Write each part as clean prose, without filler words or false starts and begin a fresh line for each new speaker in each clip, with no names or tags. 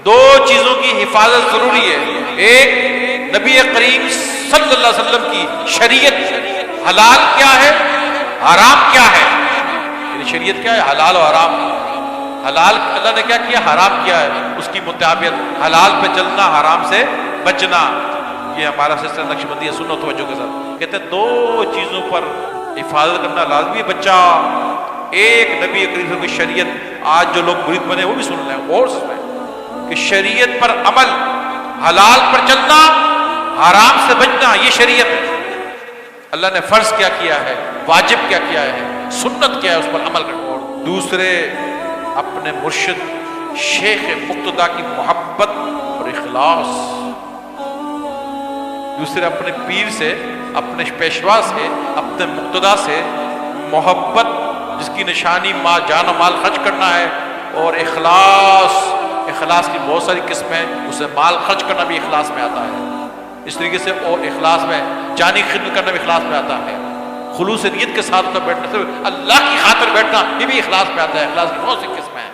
دو چیزوں کی حفاظت ضروری ہے. ایک نبی کریم صلی اللہ علیہ وسلم کی شریعت، حلال کیا ہے حرام کیا ہے. یعنی شریعت کیا ہے؟ حلال و حرام. حلال اللہ نے کیا کیا؟ حرام کیا ہے، اس کی مطابقت، حلال پہ چلنا، حرام سے بچنا. یہ ہمارا سلسلہ نقشبندی سنو توجہ کے ساتھ. کہتے ہیں دو چیزوں پر حفاظت کرنا لازمی ہے بچہ. ایک نبی کریم کی شریعت. آج جو لوگ مرید بنے وہ بھی سن لیں غور سے کہ شریعت پر عمل، حلال پر چلنا، حرام سے بچنا، یہ شریعت ہے. اللہ نے فرض کیا کیا ہے، واجب کیا کیا ہے، سنت کیا ہے، اس پر عمل کرنا. اور دوسرے اپنے مرشد شیخ مقتدی کی محبت اور اخلاص. دوسرے اپنے پیر سے، اپنے پیشوا سے، اپنے مقتدی سے محبت، جس کی نشانی ماں جان و مال خرچ کرنا ہے. اور اخلاص، اخلاص کی بہت ساری قسمیں، اسے مال خرچ کرنا بھی اخلاص میں آتا ہے. اس طریقے سے اور اخلاص میں جانی خدمت کرنا بھی اخلاص میں آتا ہے. خلوص نیت کے ساتھ بیٹھنا، صرف اللہ کی خاطر بیٹھنا، یہ بھی اخلاص میں آتا ہے. اخلاص کی بہت سی قسمیں ہیں.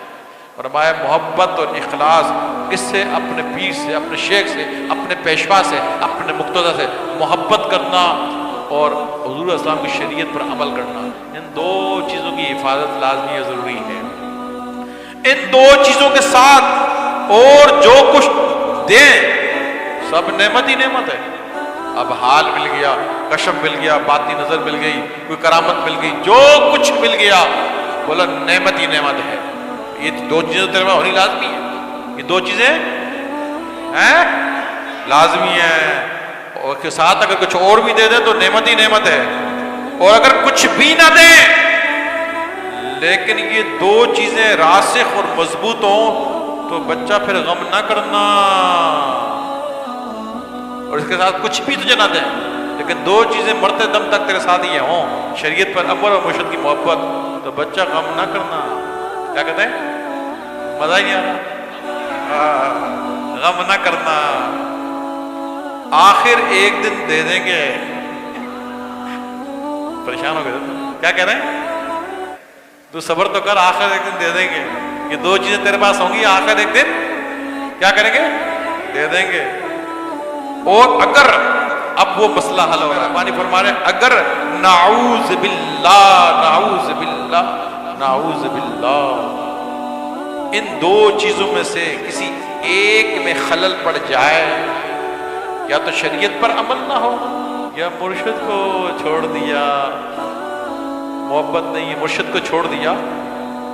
فرمایا محبت اور اخلاص، کس سے؟ اپنے پیر سے، اپنے شیخ سے، اپنے پیشوا سے، اپنے مقتدی سے محبت کرنا اور حضور اسلام کی شریعت پر عمل کرنا. ان دو چیزوں کی حفاظت لازمی و ضروری ہے. ان دو چیزوں کے ساتھ اور جو کچھ دیں سب نعمت ہی نعمت ہے. اب حال مل گیا، کشف مل گیا، باطنی نظر مل گئی، کوئی کرامت مل گئی، جو کچھ مل گیا بولا نعمت ہی نعمت ہے. یہ دو چیزیں تیرے میں ہونی لازمی ہے. یہ دو چیزیں ہیں لازمی ہیں. اور کے ساتھ اگر کچھ اور بھی دے دیں تو نعمت ہی نعمت ہے. اور اگر کچھ بھی نہ دیں لیکن یہ دو چیزیں راسخ اور مضبوط ہوں تو بچہ پھر غم نہ کرنا. اور اس کے ساتھ کچھ بھی تجھے نہ دیں لیکن دو چیزیں مرتے دم تک تیرے ساتھ ہی ہوں، شریعت پر عمل اور مرشد کی محبت، تو بچہ غم نہ کرنا. کیا کہتے ہیں؟ مزہ ہی نہیں آ رہا. غم نہ کرنا. آخر ایک دن دے دیں گے. پریشان ہو گئے کیا کہہ رہے ہیں؟ تو صبر تو کر، آخر ایک دن دے دیں گے. یہ دو چیزیں تیرے پاس ہوں گی، آخر ایک دن کیا کریں گے؟ دے دیں گے. اور اگر اب وہ مسئلہ حل ہو رہا ہے، پانی فرما رہے ہیں اگر نعوذ باللہ، نعوذ باللہ، نعوذ باللہ ان دو چیزوں میں سے کسی ایک میں خلل پڑ جائے، یا تو شریعت پر عمل نہ ہو یا مرشد کو چھوڑ دیا، محبت نہیں ہے، مرشد کو چھوڑ دیا،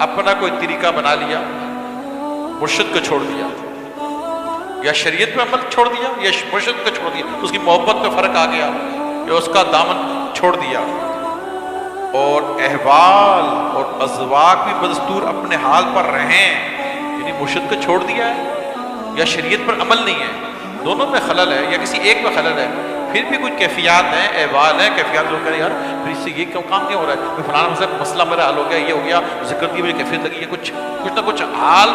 اپنا کوئی طریقہ بنا لیا، مرشد کو چھوڑ دیا، یا شریعت پہ عمل چھوڑ دیا یا مرشد کو چھوڑ دیا، اس کی محبت میں فرق آ گیا، یا اس کا دامن چھوڑ دیا. اور احوال اور ازواج بھی بدستور اپنے حال پر رہیں، یعنی مرشد کو چھوڑ دیا ہے یا شریعت پر عمل نہیں ہے، دونوں میں خلل ہے یا کسی ایک میں خلل ہے. پھر بھی کچھ کیفیات ہیں، احوال ہیں، کیفیات لوگ کہہ رہے ہیں یار پھر اس سے یہ کیوں کام کیوں ہو رہا ہے، فلانا مسئلہ میرا حل ہو گیا، یہ ہو گیا، ذکر کی مجھے کیفیت لگی ہے، کچھ نہ کچھ حال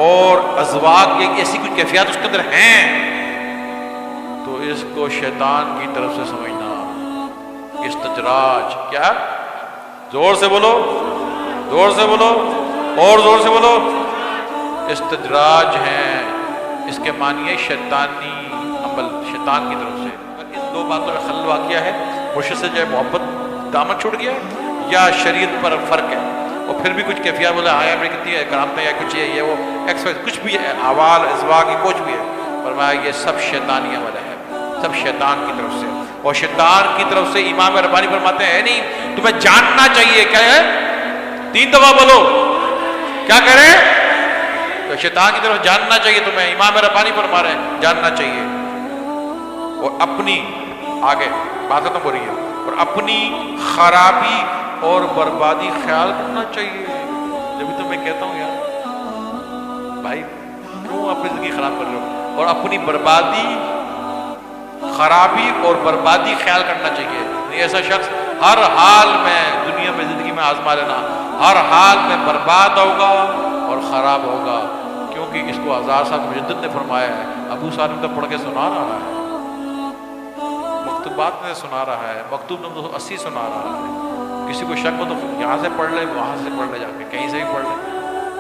اور ازواج کی ایسی کچھ کیفیات اس کے اندر ہیں، تو اس کو شیطان کی طرف سے سمجھنا. استدراج کیا؟ زور سے بولو، زور سے بولو، اور زور سے بولو. استدراج ہیں، اس کے معنی ہے شیطانی عمل، شیطان کی طرف سے. ان دو باتوں میں خلل واقع ہے، مرشد سے جو ہے محبت دامن چھوڑ گیا ہے یا شریعت پر فرق ہے. اور پھر بھی کچھ کیفیات بولے آیا میں کتنی ہے کرامتیں یا کچھ ہے یہ وہ کچھ بھی ہے، احوال ازواج کی کچھ بھی ہے، فرمایا یہ سب شیطانی عمل ہے، سب شیطان کی طرف سے. اور شیطان کی طرف سے امام ربانی فرماتے ہیں نہیں تمہیں جاننا چاہیے. کیا ہے؟ 3 دفعہ بولو. کیا کہہ رہے ہیں؟ تو شیطان کی طرف جاننا چاہیے تمہیں. امام ربانی فرما رہے ہیں جاننا چاہیے. اور اپنی آگے بات ختم ہو رہی ہے، اور اپنی خرابی اور بربادی خیال کرنا چاہیے. جبھی تو میں کہتا ہوں یار بھائی کیوں اپنی زندگی خراب کر رہے ہو، اور اپنی بربادی، خرابی اور بربادی خیال کرنا چاہیے. ایسا شخص ہر حال میں دنیا میں زندگی میں آزما لینا، ہر حال میں برباد ہوگا اور خراب ہوگا، کیونکہ اس کو 1000 سال مجدد نے فرمایا ہے. ابو سالم تو پڑھ کے سنا رہا ہے، مکتوبات میں سنا رہا ہے، مکتوب نمبر 280 سنا رہا ہے. کسی کو شک ہو تو یہاں سے پڑھ لے، وہاں سے پڑھ لے، جا کے کہیں سے بھی پڑھ لے،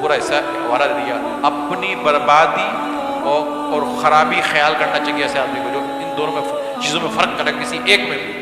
پورا حصہ ہمارا دیا. اپنی بربادی اور خرابی خیال کرنا چاہیے ایسے آدمی کو جو ان دونوں میں چیزوں میں فرق کرے کسی ایک میں بھی.